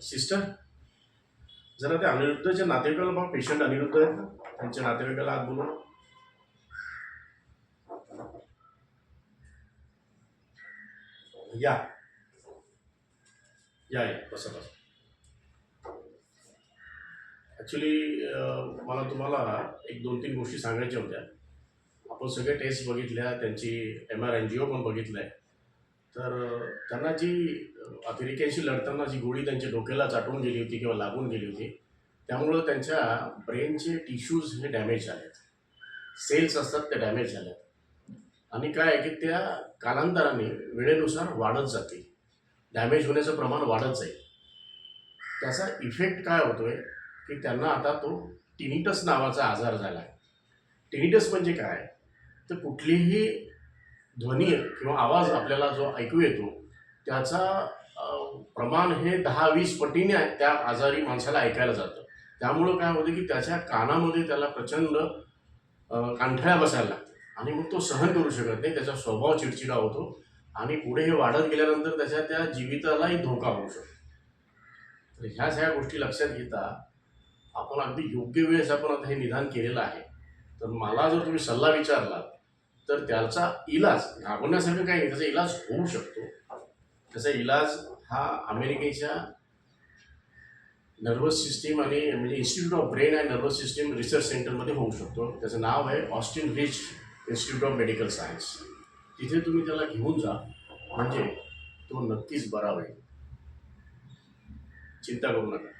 Sister, जरा त्या अनिरुद्धच्या नातेवाईकाला बघ, पेशंट अनिरुद्ध आहेत ना, त्यांच्या नातेवाईकाला आत बोलू. या या या बसा बसा. ॲक्च्युली मला तुम्हाला एक 2-3 गोष्टी सांगायच्या होत्या. आपण सगळे टेस्ट बघितल्या, त्यांची MR एनजिओ पण बघितलं आहे. तर त्यांना जी अमेरिकेशी लढताना जी गोळी त्यांच्या डोक्याला चाटून गेली होती किंवा लागून गेली होती, त्यामुळं त्यांच्या ब्रेनचे टिश्यूज हे डॅमेज झालेत, सेल्स असतात ते डॅमेज झाल्यात. आणि काय आहे की त्या कालांतराने वेळेनुसार वाढत जातील, डॅमेज होण्याचं प्रमाण वाढत जाईल. त्याचा इफेक्ट काय होतोय की त्यांना आता तो टिनिटस नावाचा आजार झाला आहे. टिनिटस म्हणजे काय, तर कुठलीही ध्वनी किंवा आवाज आपल्याला जो ऐकू येतो त्याचा प्रमाण हे 10-20 पटीने त्या आजारी माणसाला ऐकायला जातं. त्यामुळं काय होतं की त्याच्या कानामध्ये त्याला प्रचंड कानठळ्या बसायला लागतात आणि मग तो सहन करू शकत नाही, त्याचा स्वभाव चिडचिडा होतो आणि पुढे हे वाढत गेल्यानंतर त्याच्या त्या जीवितालाही धोका होऊ शकतो. तर ह्या सगळ्या गोष्टी लक्षात घेता आपण अगदी योग्य वेळेस आपण आता हे निदान केलेलं आहे. तर मला जर तुम्ही सल्ला विचारला तर त्याचा इलाज घाबरण्यासारखं काही नाही, त्याचा इलाज होऊ शकतो. त्याचा इलाज हा अमेरिकेच्या नर्वस सिस्टीम आणि म्हणजे institute of brain and nervous system research सेंटरमध्ये होऊ शकतो. त्याचं नाव आहे Austin rich institute of medical science. तिथे तुम्ही त्याला घेऊन जा, म्हणजे तो नक्कीच बरा होईल. चिंता करू नका.